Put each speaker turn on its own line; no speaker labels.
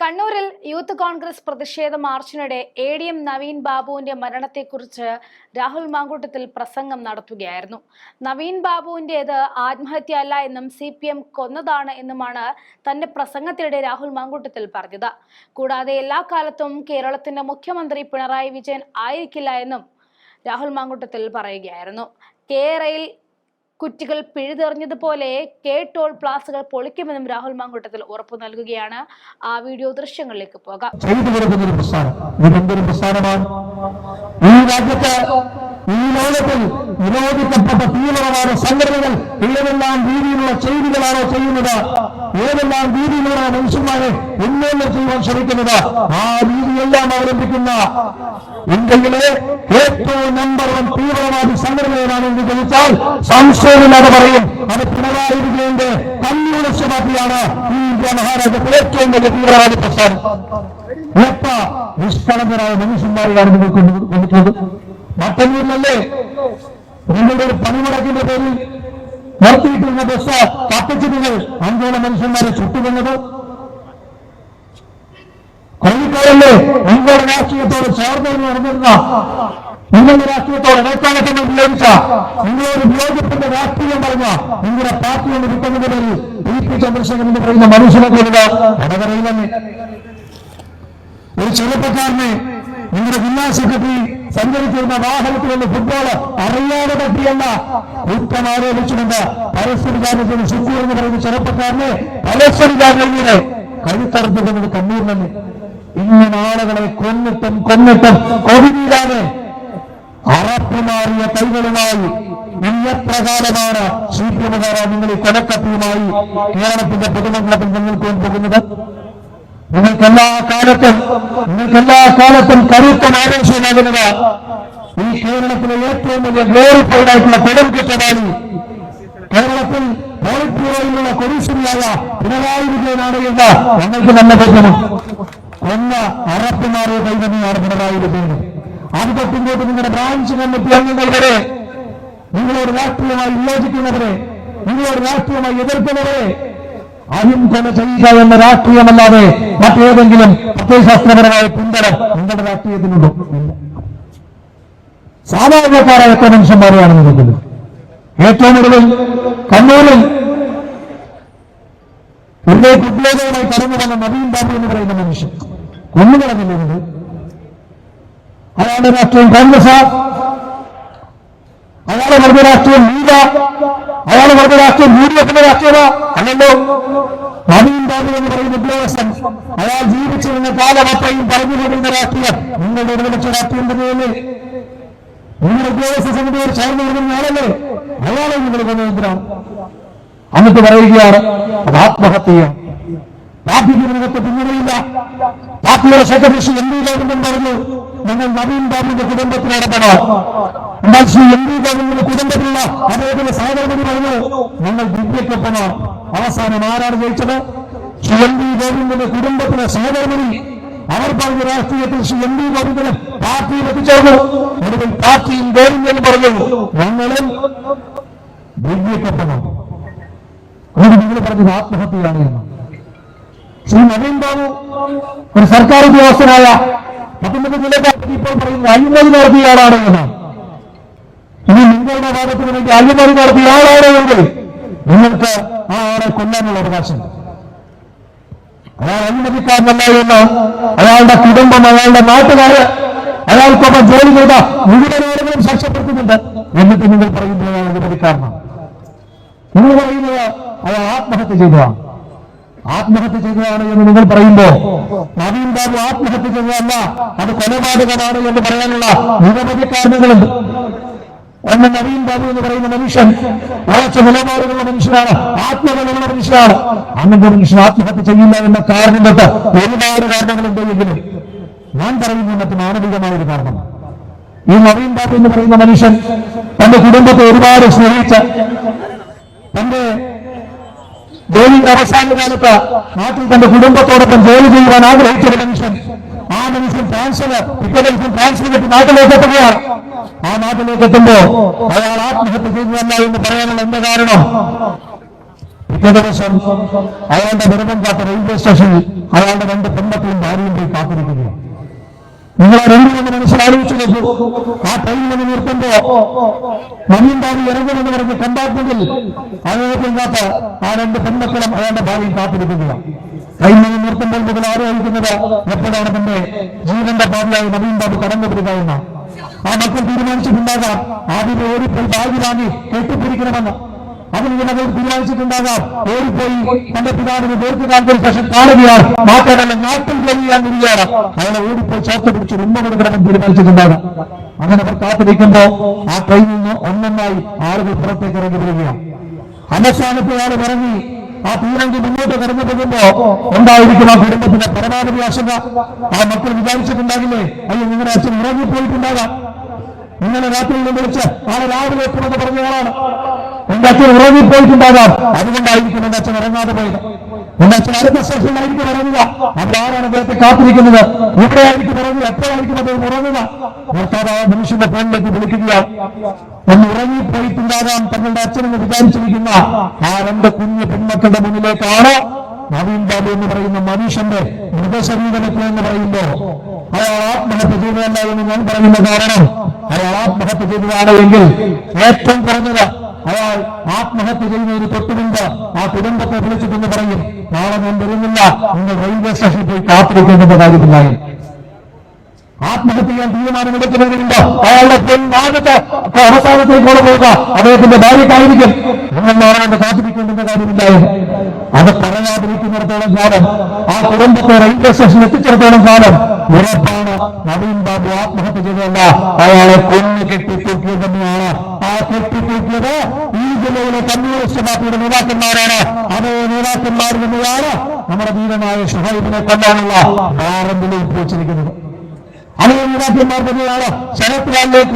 കണ്ണൂരിൽ യൂത്ത് കോൺഗ്രസ് പ്രതിഷേധ മാർച്ചിനിടെ ADM നവീൻ ബാബുവിന്റെ മരണത്തെക്കുറിച്ച് രാഹുൽ മാങ്കൂട്ടത്തിൽ പ്രസംഗം നടത്തുകയായിരുന്നു. നവീൻ ബാബുവിന്റേത് ആത്മഹത്യ അല്ല എന്നും CPM കൊന്നതാണ് എന്നുമാണ് തന്റെ പ്രസംഗത്തിനിടെ രാഹുൽ മാങ്കൂട്ടത്തിൽ പറഞ്ഞത്. കൂടാതെ എല്ലാ കാലത്തും കേരളത്തിന്റെ മുഖ്യമന്ത്രി പിണറായി വിജയൻ ആയിരിക്കില്ല എന്നും രാഹുൽ മാങ്കൂട്ടത്തിൽ പറയുകയായിരുന്നു. കേരളയിൽ കുറ്റികൾ പിഴുതെറിഞ്ഞതുപോലെ ടോൾ പ്ലാസകൾ പൊളിക്കുമെന്നും രാഹുൽ മാങ്കൂട്ടത്തിൽ ഉറപ്പു നൽകുകയാണ്. ആ വീഡിയോ ദൃശ്യങ്ങളിലേക്ക് പോകാം.
ഈ രാജ്യത്ത് ഈ ലോകത്തിൽ നിരോധിക്കപ്പെട്ട തീവ്രവാദ സംഘടനകൾ ഏതെല്ലാം രീതിയിലുള്ള ചെയ്തികളാണോ ചെയ്യുന്നത്, ഏതെല്ലാം രീതിയിലുള്ള മനുഷ്യന്മാരെ ഉന്മൂലനം ചെയ്യാൻ ശ്രമിക്കുന്നത്, ആ രീതിയെല്ലാം അവലംബിക്കുന്ന ഇന്ത്യയിലെ ഏറ്റവും നമ്പർ 1 തീവ്രവാദി സംഘടനകളാണെന്ന് ചോദിച്ചാൽ സംശയമില്ലാതെ പറയും അത് പിണറായി വിജയന്റെ കമ്മ്യൂണിസ്റ്റ് പാർട്ടിയാണ്. ഈ ഇന്ത്യ മഹാരാജ്യത്തെ ഏറ്റവും വലിയ തീവ്രവാദി പ്രസ്ഥാനം. എത്ര നിഷ്കളങ്കരായ മനുഷ്യന്മാരെയാണ് നിങ്ങൾക്ക് കൊണ്ടിട്ടുള്ളത്. മട്ടന്നൂരിലല്ലേ നിങ്ങളുടെ ഒരു പണിമുടക്കിന്റെ പേരിൽ നിർത്തിയിട്ടിരുന്ന ബസ് കത്തിച്ച് നിങ്ങൾ 5 മനുഷ്യന്മാരെ ചുട്ടുകൊന്നത്. കോഴിക്കോടല്ലേ നിങ്ങളുടെ രാഷ്ട്രീയത്തോട് ചേർന്ന് നടന്നിരുന്ന, നിങ്ങളുടെ രാഷ്ട്രീയത്തോട് ഇടക്കാലത്തിന് ഉപയോഗിച്ച, നിങ്ങളൊരു വിയോജിപ്പിന്റെ രാഷ്ട്രീയം പറഞ്ഞ നിങ്ങളുടെ പാർട്ടി കൊണ്ട് കിട്ടുന്നതിന് പേരിൽ VP ചന്ദ്രശേഖരൻ എന്ന് പറയുന്ന മനുഷ്യനെ കൊല്ലുക വടകരയിൽ തന്നെ. ഒരു ചെറുപ്പക്കാരനെ നിങ്ങളുടെ ജില്ലാ സെക്രട്ടറി സഞ്ചരിച്ചിരുന്ന വാഹനത്തിലുള്ള ഫുട്ബോൾ അറിയാതെ തട്ടിയല്ല കുറ്റം ആരോപിച്ചുകൊണ്ട് പരസ്പരികാരത്തിന് സുക്കൂർ എന്ന് പറയുന്ന ചെറുപ്പക്കാരനെ പരസ്പരികാരനെ കഴുത്തറപ്പിക്കുന്നത് കണ്ണൂർ തന്നെ. ഇങ്ങനെ ആളുകളെ കൊന്നിട്ടും കൊതിരീരാതെ അറപ്പുമാറിയ കൈകളുമായി എത്രകാലമാണ് CPM നിങ്ങൾ ഈ കൊലക്കത്തിയുമായി കേരളത്തിന്റെ പൊതുമണ്ഡലത്തിൽ നിങ്ങൾക്ക് പോകുന്നത്? നിങ്ങൾക്കെല്ലാ കാലത്തും കരുത്തൻ ആവേശമാകുന്നത് ഈ കേരളത്തിലെ ഏറ്റവും വലിയ ഗ്ലോറിഫൈഡ് ആയിട്ടുള്ള കൊടും കുറ്റവാളി, കേരളത്തിൽ പോളിറ്റ് ബ്യൂറോയിലുള്ള കൊടീശ്വരിയായ പിണറായി വിജയനാണ് എന്ന് ഞങ്ങൾക്ക് നല്ല ബോധ്യമുണ്ട്. കൊന്ന അറപ്പുമാറിയ കൈ തന്നെയാണ് പിണറായി വിജയൻ. ആധിപത്യത്തിലേക്ക് നിങ്ങളുടെ ബ്രാഞ്ച് കമ്മിറ്റി അംഗങ്ങൾ വരെ, നിങ്ങളോട് രാഷ്ട്രീയമായി വിയോജിക്കുന്നവരെ, നിങ്ങളോട് രാഷ്ട്രീയമായി എതിർക്കുന്നവരെ അഹിംസ ചെയ്യുക എന്ന രാഷ്ട്രീയമല്ലാതെ മറ്റേതെങ്കിലും പ്രത്യയശാസ്ത്രപരമായ പിന്തുണ നിങ്ങളുടെ രാഷ്ട്രീയത്തിനുണ്ടോ? സാധാരണക്കാരായ എത്ര മനുഷ്യന്മാരെയാണ് നിൽക്കുന്നത്. ഏറ്റവും ഒടുവിൽ കണ്ണൂരിൽ ഉദ്യോഗവുമായി കടന്നു വന്ന നവീൻ ബാബു എന്ന് പറയുന്ന മനുഷ്യൻ കൊന്നുകളഞ്ഞില്ലുണ്ട്. അയാളുടെ രാഷ്ട്രീയം കോൺഗ്രസ്, അയാളെ വെറുതെ രാഷ്ട്രീയം ലീഗ, അയാളെ വെറുതെ രാഷ്ട്രീയം UDFന്റെ രാഷ്ട്രീയത അല്ലല്ലോ. നവീൻ ബാബു എന്ന് പറയുന്ന ഉദ്യോഗസ്ഥൻ അയാൾ ജീവിച്ചിരുന്ന കാലമത്രയും പറഞ്ഞുകൊണ്ടിരുന്ന രാഷ്ട്രീയം നിങ്ങളുടെ ഇടവിളിച്ച രാഷ്ട്രീയം തന്നെയല്ലേ? നിങ്ങളുടെ ഉദ്യോഗസ്ഥ സമിതിയോട് ചേർന്ന് വരുന്ന ആളല്ലേ? അയാളെ നിങ്ങൾ കൊണ്ടുവന്നിട്ടാണ്. എന്നിട്ട് പറയുകയാണ് അത് ആത്മഹത്യയാണ്. പാർട്ടിക്ക് ഇതിനകത്ത് പിന്തുണയില്ല. പാർട്ടിയുടെ സെക്രട്ടറി MP ഗോവിന്ദൻ പറഞ്ഞു ഞങ്ങൾ നവീൻ ബാബുവിന്റെ കുടുംബത്തിന് ഇടപെടണം. എന്നാൽ MP ഗോവിന്ദന്റെ കുടുംബത്തിലുള്ള അദ്ദേഹത്തിന്റെ സഹോദരൻ പറഞ്ഞു ഞങ്ങൾ ദിവ്യക്കൊപ്പമാണ്. അവസാനം ആരാണ് ജയിച്ചത്? MP ഗോവിന്ദന്റെ കുടുംബത്തിലെ സഹോദരനിൽ അവർ പറഞ്ഞ രാഷ്ട്രീയത്തിൽ MP ഗോവിന്ദനും പാർട്ടിയിൽ എത്തിച്ചേർന്നു. ഒടുവിൽ പാർട്ടിയും ഗോവിന്ദനും പറഞ്ഞു ഞങ്ങളും ദിവ്യക്കൊപ്പമാണ്. അതുകൊണ്ട് നിങ്ങൾ പറഞ്ഞത് ആത്മഹത്യയാണ് എന്ന്. നവീൻ ബാബു ഒരു സർക്കാർ ഉദ്യോഗസ്ഥനായ 19 ജില്ലക്കാർക്ക് ഇപ്പോൾ പറയുന്നത് അഴിമതി നടത്തിയ ആളാണ് എന്നാണ്. ഇനി നിങ്ങളുടെ ഭാഗത്തിന് വേണ്ടി അഴിമതി നടത്തിയ ആളാണ് എങ്കിൽ നിങ്ങൾക്ക് ആ ആളെ കൊല്ലാനുള്ള അവകാശം. അയാൾ അഴിമതിക്കാരനല്ല എന്ന് അയാളുടെ കുടുംബം, അയാളുടെ നാട്ടുകാര്, അയാൾക്കൊപ്പം ജോലി ചെയ്ത മുഴുവൻ ആളുകളും സാക്ഷ്യപ്പെടുത്തുന്നുണ്ട്. എന്നിട്ട് നിങ്ങൾ പറയുന്നത് അയാൾ അഴിമതിക്കാരനാണ്. നിങ്ങൾ പറയുന്നത് അയാൾ ആത്മഹത്യ ചെയ്തതാണ്. ആത്മഹത്യ ചെയ്തതാണ് എന്ന് നിങ്ങൾ പറയുമ്പോ നവീൻ ബാബു ആത്മഹത്യ ചെയ്തതല്ല, അത് കൊലപാതകമാണ് എന്ന് പറയാനുള്ള നിരവധി കാരണങ്ങളുണ്ട്. ഒന്ന്, നവീൻ ബാബു എന്ന് പറയുന്ന മനുഷ്യൻ ഉറച്ച നിലപാടുകളുള്ള മനുഷ്യനാണ്, ആത്മബലമുള്ള മനുഷ്യനാണ്. അങ്ങനത്തെ മനുഷ്യൻ ആത്മഹത്യ ചെയ്യില്ല എന്ന കാരണം തൊട്ട് ഒരുപാട് കാരണങ്ങളുണ്ട്. എങ്കിലും ഞാൻ പറയുന്ന മറ്റ് മാനവികമായ ഒരു കാരണം, ഈ നവീൻ ബാബു എന്ന് പറയുന്ന മനുഷ്യൻ തന്റെ കുടുംബത്തെ ഒരുപാട് സ്നേഹിച്ച് തന്റെ ജോലിയുടെ അവസാന കാലത്ത് നാട്ടിൽ തന്റെ കുടുംബത്തോടൊപ്പം ജോലി ചെയ്യുവാൻ ആഗ്രഹിച്ച ഒരു മനുഷ്യൻ, ആ മനുഷ്യൻ ട്രാൻസ്ഫർ കിട്ടി നാട്ടിലേക്ക് എത്തുകയാണ്. ആ നാട്ടിലേക്ക് എത്തുമ്പോ അയാൾ ആത്മഹത്യ ചെയ്തതല്ല എന്ന് പറയാനുള്ള എന്താ കാരണം? പിറ്റേ ദിവസം അയാളുടെ വിരമം കാത്ത റെയിൽവേ സ്റ്റേഷനിൽ അയാളുടെ 2 പെൺമക്കളും ഭാര്യയും പോയി കാത്തിരിക്കുകയാണ്. നിങ്ങൾ രണ്ടുമൂന്ന് മനസ്സിലാലോചിച്ചു നോക്കൂ. ആ ട്രെയിൻ വന്ന് നിർത്തുമ്പോ നവീൻ ബാബു ഇറങ്ങുമെന്ന് പറഞ്ഞ് കമ്പാർട്ട്മെന്റിൽ അയാൾക്കും കാത്ത ആ 2 പെൺമക്കളും അയാളുടെ ഭാര്യയും കാത്തിരിക്കുകയാണ്. ട്രെയിൻ വന്ന് നിർത്തുമ്പോൾ മുതൽ ആലോചിക്കുന്നത് എപ്പോഴാണ് തന്റെ ജീവന്റെ പാതിയായി നവീൻ ബാബു കടന്നു വരിക എന്ന. ആ മക്കൾ തീരുമാനിച്ചിട്ടുണ്ടാകാം ആദ്യം ഓടിപ്പോയി ബാഗ് വാങ്ങി കെട്ടിപ്പിടിക്കണമെന്ന്. അതിന് മകൾ തീരുമാനിച്ചിട്ടുണ്ടാകാം ഓടിപ്പോയി തന്റെ പിതാവിന് ദീർഘകാലത്തിന് ശേഷം കാണുകയാണ്, മാത്രമല്ല നാട്ടിൽ കഴിയാൻ വരികയാണ്, അയാളെ ഓടിപ്പോയി ചേർത്ത് പിടിച്ച് ഉമ്മ കൊടുക്കണമെന്ന് തീരുമാനിച്ചിട്ടുണ്ടാകാം. അങ്ങനെ അവർ കാത്തിരിക്കുമ്പോ ആ ട്രെയിനിൽ നിന്ന് ഒന്നൊന്നായി ആളുകൾ പുറത്തേക്ക് ഇറങ്ങി വരികയാണ്. അവസാനത്തെ ആൾ ഇറങ്ങി ആ തീരങ്കി മുന്നോട്ട് കടന്നു പോകുമ്പോ എന്തായിരിക്കും ആ കുടുംബത്തിന്റെ പരമാവധി ആശങ്ക? ആ മക്കൾ വിചാരിച്ചിട്ടുണ്ടാകില്ലേ, അയ്യോ നിങ്ങളുടെ അച്ഛൻ ഇറങ്ങിപ്പോയിട്ടുണ്ടാകാം, ഇന്നലെ രാത്രിയിൽ വിളിച്ച് നാളെ രാവിലെ എത്തുമെന്ന് പറഞ്ഞയാളാണ്, എന്റെ അച്ഛൻ ഉറങ്ങിപ്പോയിട്ടുണ്ടാകാം, അതുകൊണ്ടായിരിക്കും എന്റെ അച്ഛൻ ഇറങ്ങാതെ പോയത്, എന്റെ അച്ഛൻ അടുത്ത സ്റ്റേഷനിലായിരിക്കും ഇറങ്ങുക, അവിടാരാണ് അദ്ദേഹത്തെ കാത്തിരിക്കുന്നത്, എവിടെയായിരിക്കും ഇറങ്ങുക, എപ്പോഴായിരിക്കും അദ്ദേഹം ഉറങ്ങുക? ഭർത്താവ് ആ മനുഷ്യന്റെ ഫോണിലേക്ക് വിളിക്കുകയാണ്. ഒന്ന് ഉറങ്ങിപ്പോയിട്ടുണ്ടാകാം തങ്ങളുടെ അച്ഛനെന്ന് വിചാരിച്ചിരിക്കുന്ന ആ 2 കുഞ്ഞു പെൺമക്കളുടെ മുന്നിലേക്കാണ് നവീൻ ബാബു എന്ന് പറയുന്ന മനുഷ്യന്റെ മൃതശരീരത്തിൽ എന്ന് പറയുമ്പോ അയാൾ ആത്മഹത്യ ചെയ്തതല്ല എന്ന് ഞാൻ പറയുന്ന കാരണം അയാൾ ആത്മഹത്യ ചെയ്തതാണ് എങ്കിൽ ഏറ്റവും കുറഞ്ഞത് അയാൾ ആത്മഹത്യ ചെയ്യുന്നതിന് തൊട്ടുമുമ്പ് ആ കുടുംബത്തെ വിളിച്ചിട്ടെന്ന് പറയും, നാളെ ഞാൻ വരുന്നില്ല, നിങ്ങൾ റെയിൽവേ സ്റ്റേഷനിൽ പോയി കാത്തിരിക്കേണ്ട കാര്യത്തിലായി. ആത്മഹത്യ ചെയ്യാൻ തീരുമാനമെടുക്കുന്നതിന് മുമ്പ് അയാളുടെ ആദ്യത്തെ അവസാനത്തേക്ക് കൊണ്ടുപോവുക അദ്ദേഹത്തിന്റെ ഭാര്യക്കായിരിക്കും, നിങ്ങളാണ് കാത്തിരിക്കേണ്ടെന്ന കാര്യമില്ലായിരുന്നു. അത് പറയാതിരിക്കുന്നിടത്തോളം കാലം, ആ കുടുംബത്തെ റെയിൽവേ സ്റ്റേഷനിൽ എത്തിച്ചിടത്തോളം കാലം ഉറപ്പാണ് നവീൻ ബാബു ആത്മഹത്യ ചെയ്തതല്ല, അയാളെ കൊന്നു കെട്ടിത്തൂക്കിയത് തന്നെയാണ്. ആ കെട്ടിത്തൂക്കിയത് ഈ ജില്ലയിലെ കമ്മ്യൂണിസ്റ്റ് പാർട്ടിയുടെ നേതാക്കന്മാരാണ്. അതേ നേതാക്കന്മാർ തന്നെയാണ് നമ്മുടെ ധീരനായ ഷുഹൈബിനെ കൊല്ലാനുള്ള വാറന്റിൽ ഒപ്പുവെച്ചിരിക്കുന്നത്. അതേ നേതാക്കന്മാർ തന്നെയാണ് ശരത് ലാലിലേക്ക്